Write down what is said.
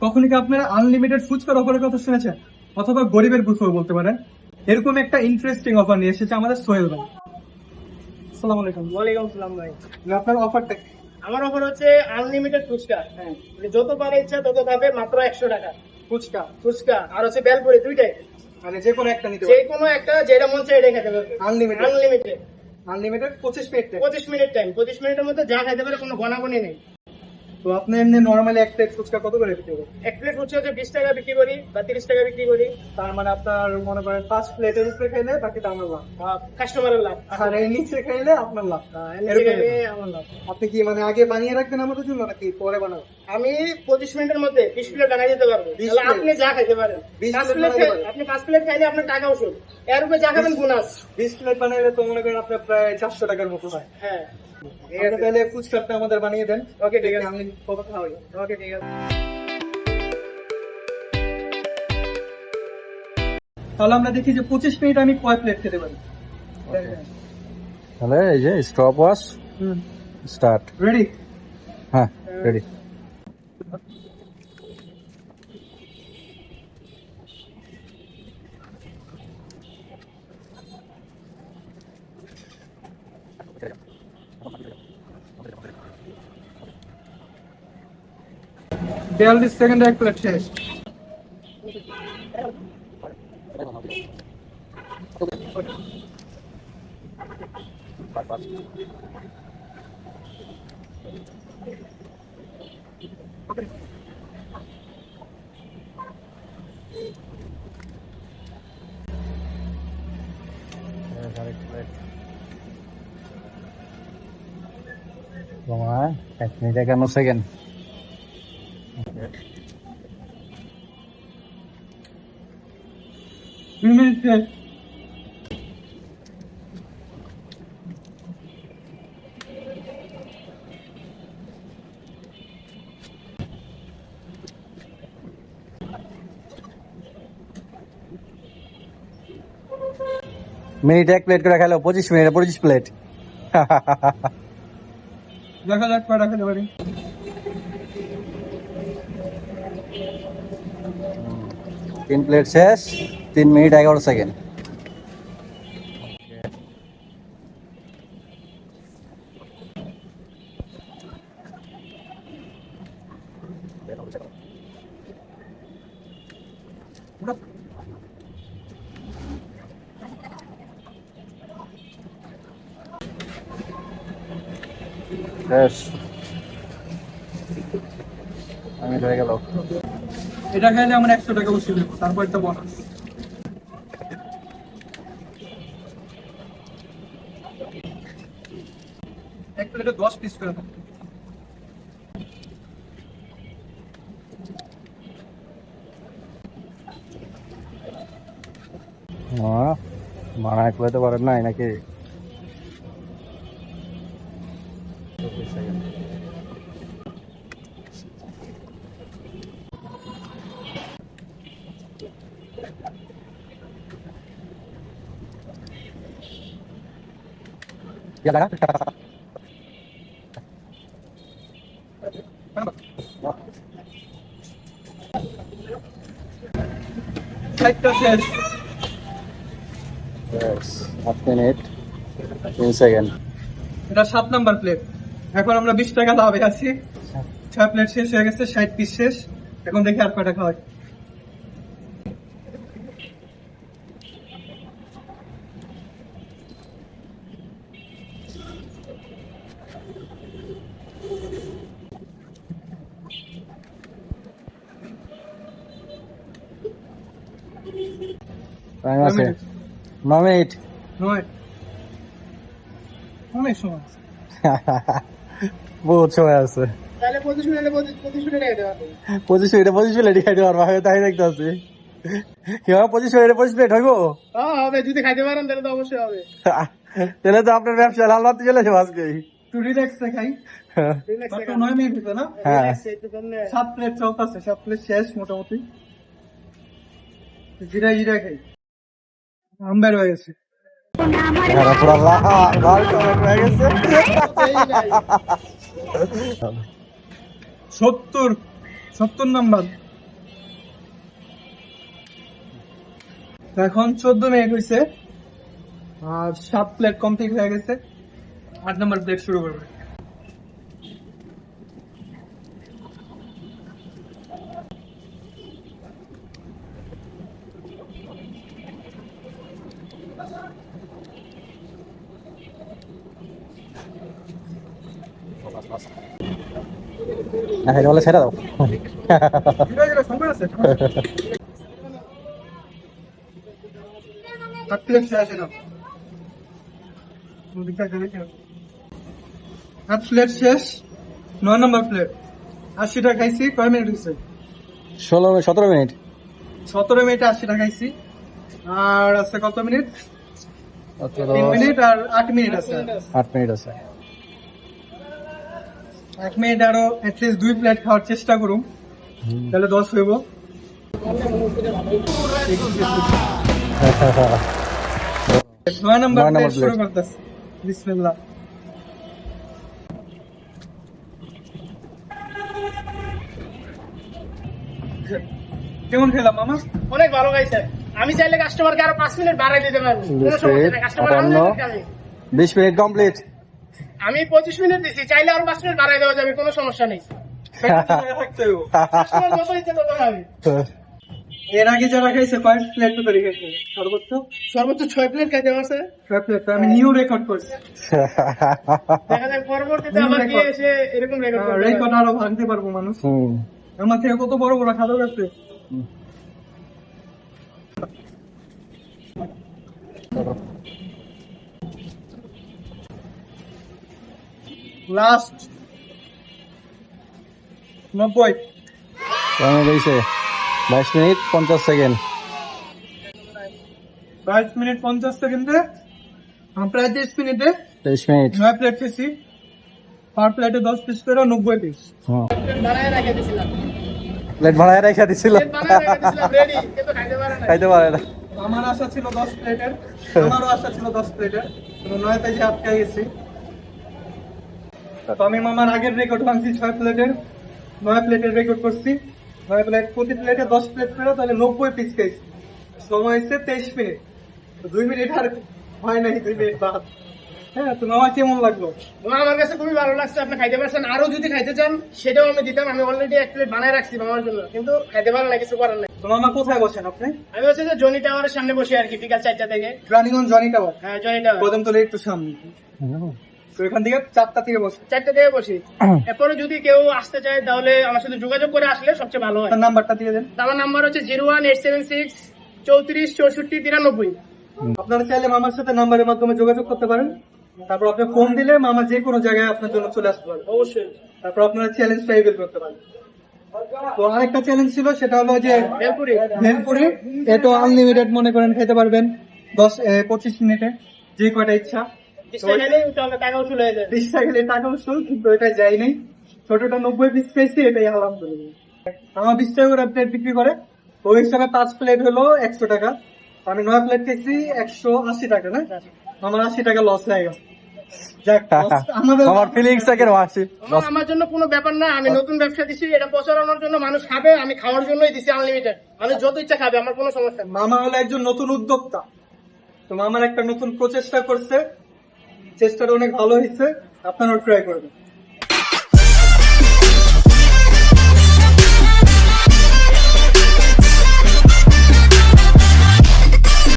কখনো কি আপনারা আনলিমিটেড ফুচকার অফারের কথা শুনেছেন, অথবা গরিবের গুছর বলতে পারেন? এরকম একটা ইন্টারেস্টিং অফার নিয়ে এসেছে আমাদের সোহেল ভাই। আসসালামু আলাইকুম। ওয়ালাইকুম আসসালাম ভাই। আপনার অফারটা কি? আমার অফার হচ্ছে আনলিমিটেড ফুচকা। হ্যাঁ, মানে যতবার ইচ্ছা তত পাবে, মাত্র 100 টাকা ফুচকা ফুচকা। আর হচ্ছে বেলপুরি, দুইটাই। মানে যে কোনো একটা নিতে যে পারেন। কোনো একটা, যেটা মন চাই এটা খেতে পারবে। Unlimited unlimited. Unlimited 25 minute. 25 minute time, 25 মিনিটের মধ্যে যা খাইতে পারে, কোনো গণাগণি নেই। তো আপনি এমনি নরমালি এক প্লেট ফুচকা কত করে বিক্রি করেন? এক প্লেট ফুচকা হচ্ছে 20 টাকা বিক্রি করি বা 30 টাকা বিক্রি করি। তার মানে আপনার মনে করেন 5 প্লেটের উপরে খাইলে বাকিটা আমার লাভ, কাস্টমারের লাভ। আর এই নিচে খাইলে আপনার লাভ। এমনি এরকম খাইলে আমার লাভ। আপনি কি মানে আগে বানিয়ে রাখবেন আমাদের জন্য নাকি পরে বানাবেন? আমি 25 মিনিটের মধ্যে 20 প্লেট বানাই দিতে পারবো। 20 তাহলে প্লেট? আপনি যা খাইতে পারেন। 20 5 প্লেট প্লেট বানাইতে পারেন? আপনি 5 প্লেট খাইলে আপনার টাকা ওষুধ, এর উপরে যা খাবেন বোনাস। 20 প্লেট বানাইলে তো মনে করেন আপনার প্রায় 400 টাকার মতো হয়। হ্যাঁ, আপনি তাহলে ফুচকাটা আমাদের বানিয়ে দেন। ওকে ঠিক আছে। আমি কত খাওয়াই। ওকে ঠিক আছে। তাহলে আমরা দেখি যে 25 মিনিট আমি কয় প্লেট খেতে পারি। তাহলে এই যে স্টপ ওয়াচ স্টার্ট। রেডি? হ্যাঁ রেডি। বিয়াল্লিশ সেকেন্ডে এক প্লেট শেষ। সময় 1 মিনিট 51 সেকেন্ড। দুই মিনিট শেষ। মিনিট 1 প্লেট করে খেলো, 25 মিনিটে 25 প্লেট। দেখা যাক কয়টা খেতে পারি। 3 প্লেট শেষ, 3 মিনিট 11 সেকেন্ড। শেষ, মিনিট হয়ে গেল। এটা খাইলে আমার 100 টাকা বসে দেবো, তারপর একটা বোনাস। এক প্লেটে 10 পিস করে দেন। মানায় করতে পারেন নাই নাকি? Ya lah. ষাটটা শেষ। Yes, 1 minute 3 second. এটা 7 নাম্বার প্লেট। এখন আমরা 20 টাকা লাভে আছি। 6 প্লেট শেষ হয়ে গেছে, 60 পিস শেষ। এখন দেখি আর কয়টা খাওয়াই। টাইম আছে 9 মিনিট। নয়, অনেক সময়। বহুত সময় আছে। তাহলে 25 মিনিটে 25 মিনিট খাইতে পারবে। 25 মিনিট খাইতে পারবো, আমি তাই দেখতে আছি। কি হবে 25 মিনিটে 25 প্লেট হইব? হ্যাঁ হবে, যদি খাইতে পারেন তাহলে তো অবশ্যই হবে। তাহলে তো আপনার ব্যবসা লাল বাতি চলে যাবে আজকেই। একটু রিল্যাক্সে খাই। Relax মাত্র থাকেন। 9 মিনিট হইতো না? হ্যাঁ। Relax একটু করলে। 7 প্লেট চলতেছে, 7 প্লেট শেষ মোটামুটি। জিরা জিরা খাই। আম বের হয়ে গেছে। এখানে পুরো লাল টমেটো হয়ে গেছে। এই নাই। 70 নাম্বার। এখন 14 মিনিট হয়েছে আর 7 প্লেট কমপ্লিট হয়ে গেছে। 8 নম্বর প্লেট শুরু করবে। এটা বলে ছেড়ে দাও। সময় আছে। 8 প্লেট শেষ হলো। 8 প্লেট শেষ। 9 নম্বর প্লেট 80 টাকা খাইছি। কয় মিনিট হয়েছে? 17 মিনিট। 17 মিনিটে 80 টাকা খাইছি। আর আছে কত মিনিট? 3 মিনিট আর 8 মিনিট আছে। 8 মিনিট আছে। 1 মিনিট আরো অ্যাটলিস্ট 2 প্লেট খাওয়ার চেষ্টা করুন, তাহলে 10 হইব। 9 নম্বর নয় নম্বর প্লেট শুরু প্লেট। করতেছি। বিসমিল্লাহ। কেমন খেলাম মামা? অনেক ভালো গাইছে। আমি চাইলে কাস্টমারকে আরো 5 মিনিট বাড়াই দিতে পারবো, কোনো সমস্যা নেই। Customer 20 minute complete. আমি 25 মিনিট দিছি, চাইলে আরো 5 মিনিট বাড়াই দেওয়া যাবে, কোনো সমস্যা নেই। থাকতে হইব। কাস্টমার যত ইচ্ছে তত খাবে। এর আগে যারা খাইছে কয় প্লেট তৈরি খাইছে? সর্বোচ্চ সর্বোচ্চ 6 প্লেট খাইতে পারছে। 6 প্লেট। আমি নিউ রেকর্ড করছি। দেখা যাক পরবর্তীতে আবার কে এসে এরকম রেকর্ড করবে। রেকর্ড আরো ভাঙতে পারবো মানুষ। হুম। আমার থেকে কত বড় বড় খাদক আছে। লাস্ট 90। কেমন হয়েছে? 22 মিনিট 50 সেকেন্ড। 22 মিনিট 50 সেকেন্ডে প্রায় 23 মিনিটে 23 মিনিট। 9 প্লেট খেয়েছি। পার প্লেটে 10 পিস করে 90 পিস। বানায় রেখে দিছিলাম। প্লেট ভাড়ায় রেখে দিছিল। প্লেট বানায় রেখে দিছিলাম রেডি, কিন্তু খাইতে পারে না। খাইতে পারে না। আমার আশা ছিল 10 প্লেটের, আমারও আশা ছিল 10 প্লেটের, 9 তে আটকে গেছি। তো আমি মামার আগের রেকর্ড ভাঙছি 6 প্লেটের, 9 প্লেটের রেকর্ড করছি। 9 প্লেট, প্রতি প্লেটে 10 প্লেট করে তাহলে 90 পিস খাইছি। সময় হচ্ছে 23 মিনিট। 2 মিনিট আর হয় নাই, 2 মিনিট বাদ। হ্যাঁ, তো মামা কেমন লাগলো? আমার কাছে খুবই ভালো লাগছে, আপনি খাইতে পারছেন। আরো যদি খাইতে চান সেটাও আমি দিতাম। আমি অলরেডি 1 প্লেট বানায় রাখছি মামার জন্য, কিন্তু খাইতে পারেন না, কিছু করার নাই। তো মামা কোথায় বসেন আপনি? আমি হচ্ছে যে জনি টাওয়ারের সামনে বসে আর কি, বিকাল 4টা থেকে। Raniganj Johnny tower. হ্যাঁ, জনি টাওয়ার কদমতলী একটু সামনে। তো এখান থেকে 4টা থেকে বসে। 4টা থেকে বসি। এরপরে যদি কেউ আসতে চায় তাহলে আমার সাথে যোগাযোগ করে আসলে সবচেয়ে ভালো হয়। তার নাম্বারটা দিয়ে দেন। আমার নাম্বার হচ্ছে 01876 34 64 93। আপনারা চাইলে মামার সাথে নাম্বারের মাধ্যমে যোগাযোগ করতে পারেন। তারপর আপনি ফোন দিলে মামা যে কোনো জায়গায় আপনার জন্য চলে আসতে পারবে। অবশ্যই। তারপর আপনারা চ্যালেঞ্জ ট্রাইবেল করতে পারেন। তো আরেকটা চ্যালেঞ্জ ছিল, সেটা হলো যে ভেলপুরি। ভেলপুরি। এটা আনলিমিটেড মনে করেন খেতে পারবেন 25 মিনিটে, যে কয়টা ইচ্ছা। টাকা উসুল হয়ে যায়। 20 টাকা টাকা উসুল, কিন্তু এটা যাই নাই। ছোটটা 90 পিস পেয়েছি, এটাই আলহামদুলিল্লাহ। আমার 20 টাকা করে প্লেট বিক্রি করে, ওই হিসাবে 5 প্লেট হলো 100 টাকা। আমি 9 প্লেট খেয়েছি 180 টাকা, না? আমার 80 টাকা লস হয়ে গেছে। যাক, আমার ফিলিংসটা কেন আসছে? আমার জন্য কোনো ব্যাপার না। আমি নতুন ব্যবসা দিছি, এটা প্রচারণার জন্য। মানুষ খাবে, আমি খাওয়ার জন্যই দিছি আনলিমিটেড। আমি যত ইচ্ছা খাবে, আমার কোনো সমস্যা নেই। মামা হলো একজন নতুন উদ্যোক্তা। তো মামার একটা নতুন প্রচেষ্টা করছে, চেষ্টাটা অনেক ভালো হয়েছে। আপনারাও ট্রাই করবেন।